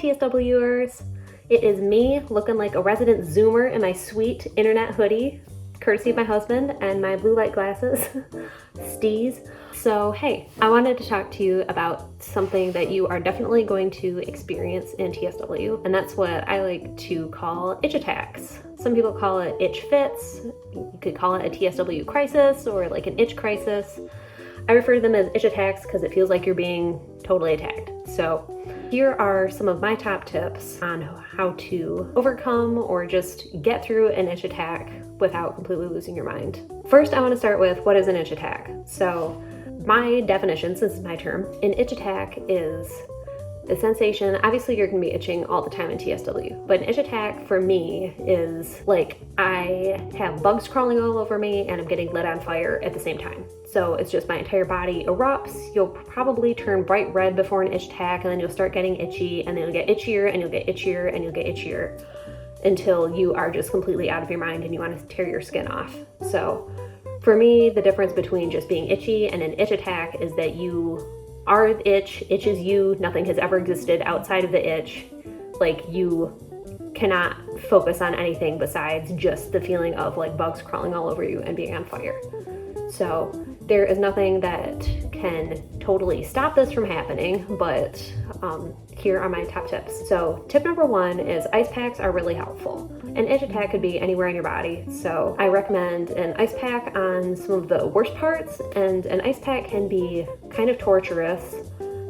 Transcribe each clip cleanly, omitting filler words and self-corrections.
TSWers. It is me looking like a resident Zoomer in my sweet internet hoodie, courtesy of my husband, and my blue light glasses, steez. So hey, I wanted to talk to you about something that you are definitely going to experience in TSW, and that's what I like to call itch attacks. Some people call it itch fits. You could call it a TSW crisis or like an itch crisis. I refer to them as itch attacks because it feels like you're being totally attacked. So here are some of my top tips on how to overcome or just get through an itch attack without completely losing your mind. First, I want to start with what is an itch attack. So my definition, since it's my term, an itch attack is the sensation. Obviously you're going to be itching all the time in TSW, but an itch attack for me is like I have bugs crawling all over me and I'm getting lit on fire at the same time. So it's just my entire body erupts. You'll probably turn bright red before an itch attack, and then you'll start getting itchy, and then you'll get itchier and you'll get itchier and you'll get itchier until you are just completely out of your mind and you want to tear your skin off. So for me, the difference between just being itchy and an itch attack is that you are the itch is you. Nothing has ever existed outside of the itch. Like, you cannot focus on anything besides just the feeling of like bugs crawling all over you and being on fire. So there is nothing that can totally stop this from happening, but here are my top tips. So tip number one is ice packs are really helpful. An itch attack could be anywhere in your body, so I recommend an ice pack on some of the worst parts, and an ice pack can be kind of torturous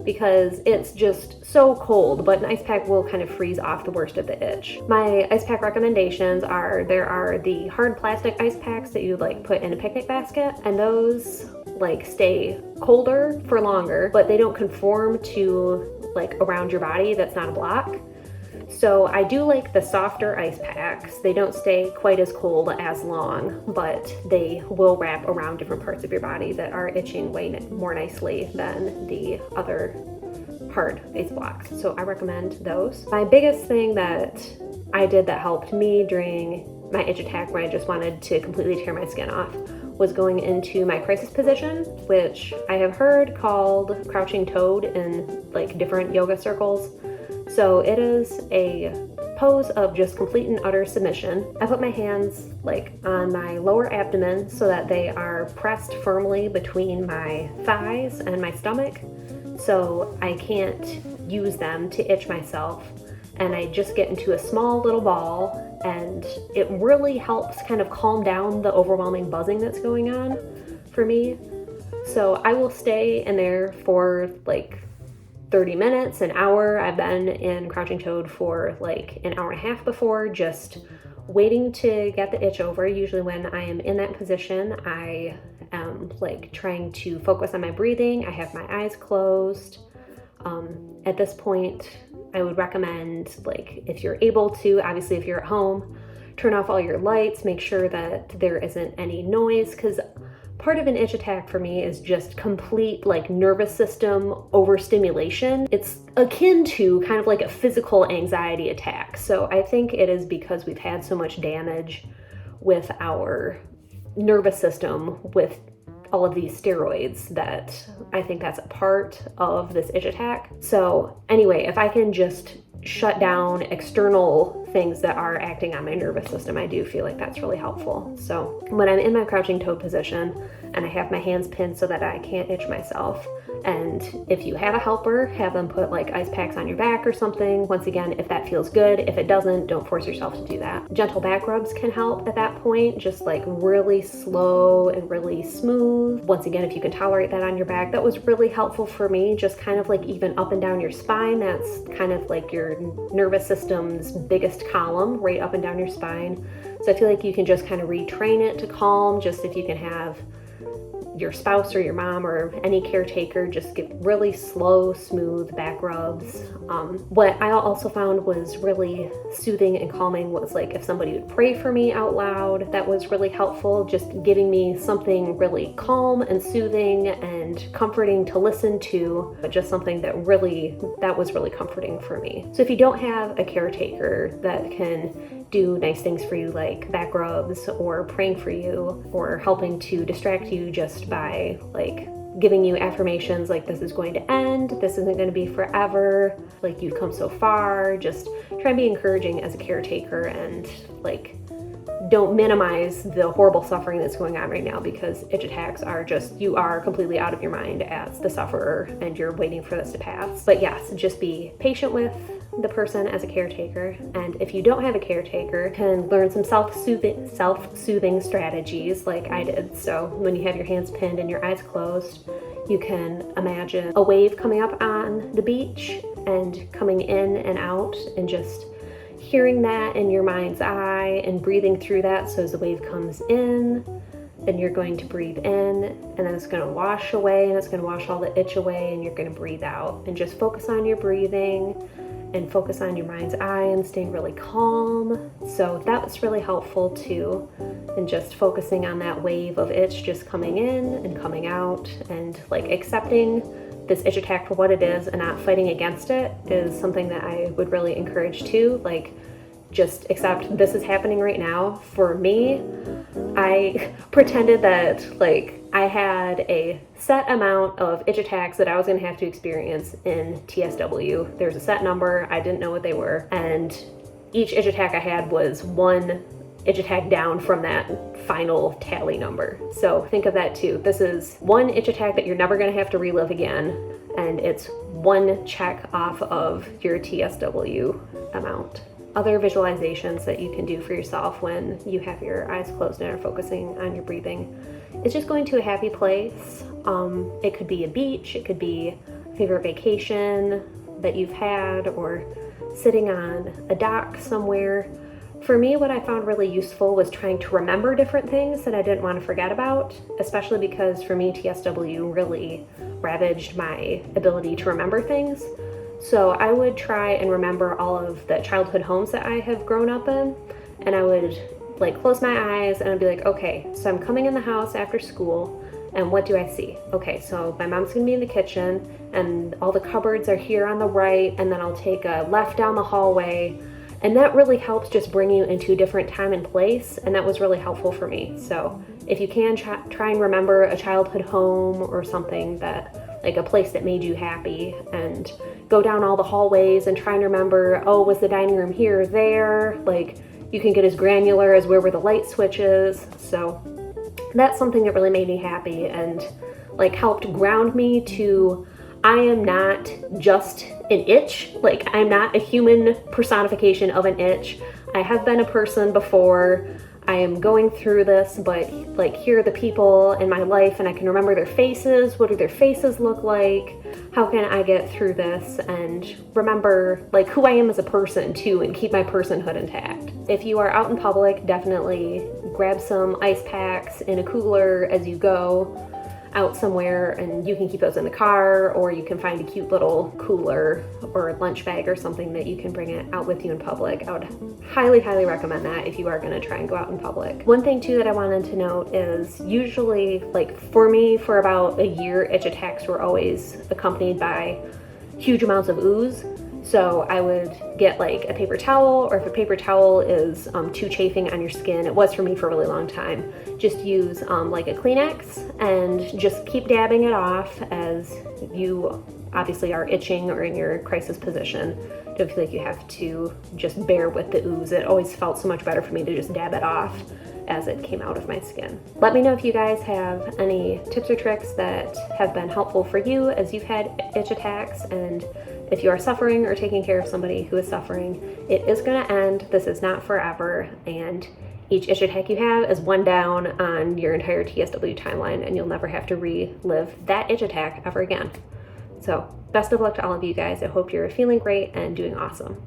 because it's just so cold, but an ice pack will kind of freeze off the worst of the itch. My ice pack recommendations are, there are the hard plastic ice packs that you like put in a picnic basket, and those like stay colder for longer, but they don't conform to like around your body. That's not a block. So I do like the softer ice packs. They don't stay quite as cold as long, but they will wrap around different parts of your body that are itching way more nicely than the other hard ice blocks. So I recommend those. My biggest thing that I did that helped me during my itch attack where I just wanted to completely tear my skin off was going into my crisis position, which I have heard called crouching toad in like different yoga circles. So it is a pose of just complete and utter submission. I put my hands like on my lower abdomen so that they are pressed firmly between my thighs and my stomach, so I can't use them to itch myself. And I just get into a small little ball, and it really helps kind of calm down the overwhelming buzzing that's going on for me. So I will stay in there for like 30 minutes, an hour. I've been in crouching toad for like an hour and a half before, just waiting to get the itch over. Usually when I am in that position, I am like trying to focus on my breathing. I have my eyes closed. At this point, I would recommend, like, if you're able to, obviously if you're at home, turn off all your lights, make sure that there isn't any noise, because part of an itch attack for me is just complete like nervous system overstimulation. It's akin to kind of like a physical anxiety attack. So I think it is because we've had so much damage with our nervous system with all of these steroids that I think that's a part of this itch attack. So anyway, if I can just shut down external things that are acting on my nervous system, I do feel like that's really helpful. So when I'm in my crouching toad position and I have my hands pinned so that I can't itch myself, and if you have a helper, have them put like ice packs on your back or something. Once again, if that feels good. If it doesn't, don't force yourself to do that. Gentle back rubs can help at that point, just like really slow and really smooth. Once again, if you can tolerate that on your back, that was really helpful for me, just kind of like even up and down your spine. That's kind of like your nervous system's biggest column, right up and down your spine. So I feel like you can just kind of retrain it to calm, just if you can have your spouse or your mom or any caretaker just give really slow, smooth back rubs. What I also found was really soothing and calming was like if somebody would pray for me out loud. That was really helpful, just giving me something really calm and soothing and comforting to listen to, but just something that was really comforting for me. So if you don't have a caretaker that can do nice things for you like back rubs or praying for you or helping to distract you just by like giving you affirmations like this is going to end, this isn't going to be forever, like you've come so far. Just try and be encouraging as a caretaker, and like don't minimize the horrible suffering that's going on right now, because itch attacks are just, you are completely out of your mind as the sufferer and you're waiting for this to pass. But yes, just be patient with the person as a caretaker. And if you don't have a caretaker, you can learn some self-soothing strategies like I did. So when you have your hands pinned and your eyes closed, you can imagine a wave coming up on the beach and coming in and out, and just hearing that in your mind's eye and breathing through that. So as the wave comes in, then you're going to breathe in, and then it's going to wash away, and it's going to wash all the itch away, and you're going to breathe out. And just focus on your breathing and focus on your mind's eye and staying really calm. So that was really helpful too. And just focusing on that wave of itch just coming in and coming out, and like accepting this itch attack for what it is and not fighting against it is something that I would really encourage too. Like, just accept this is happening right now. For me, I pretended that like I had a set amount of itch attacks that I was gonna have to experience in TSW. There's a set number, I didn't know what they were, and each itch attack I had was one itch attack down from that final tally number. So think of that too. This is one itch attack that you're never gonna have to relive again, and it's one check off of your TSW amount. Other visualizations that you can do for yourself when you have your eyes closed and are focusing on your breathing is just going to a happy place. It could be a beach, it could be a favorite vacation that you've had, or sitting on a dock somewhere. For me, what I found really useful was trying to remember different things that I didn't want to forget about, especially because for me, TSW really ravaged my ability to remember things. So I would try and remember all of the childhood homes that I have grown up in, and I would like close my eyes and I'd be like, okay, so I'm coming in the house after school, and what do I see? Okay, so my mom's gonna be in the kitchen, and all the cupboards are here on the right, and then I'll take a left down the hallway. And that really helps just bring you into a different time and place, and that was really helpful for me. So if you can try and remember a childhood home or something, that like a place that made you happy, and go down all the hallways and try and remember, oh, was the dining room here or there? Like, you can get as granular as where were the light switches. So that's something that really made me happy and like helped ground me to, I am not just an itch. Like, I'm not a human personification of an itch. I have been a person before. I am going through this, but like, here are the people in my life, and I can remember their faces. What do their faces look like? How can I get through this and remember like who I am as a person too, and keep my personhood intact. If you are out in public, definitely grab some ice packs in a cooler as you go out somewhere, and you can keep those in the car, or you can find a cute little cooler or lunch bag or something that you can bring it out with you in public. I would highly, highly recommend that if you are going to try and go out in public. One thing too that I wanted to note is usually, like for me, for about a year, itch attacks were always accompanied by huge amounts of ooze. So I would get like a paper towel, or if a paper towel is too chafing on your skin, it was for me for a really long time, just use like a Kleenex and just keep dabbing it off as you obviously are itching or in your crisis position. Don't feel like you have to just bear with the ooze. It always felt so much better for me to just dab it off as it came out of my skin. Let me know if you guys have any tips or tricks that have been helpful for you as you've had itch attacks, and if you are suffering or taking care of somebody who is suffering, it is going to end. This is not forever, and each itch attack you have is one down on your entire TSW timeline, and you'll never have to relive that itch attack ever again. So best of luck to all of you guys. I hope you're feeling great and doing awesome.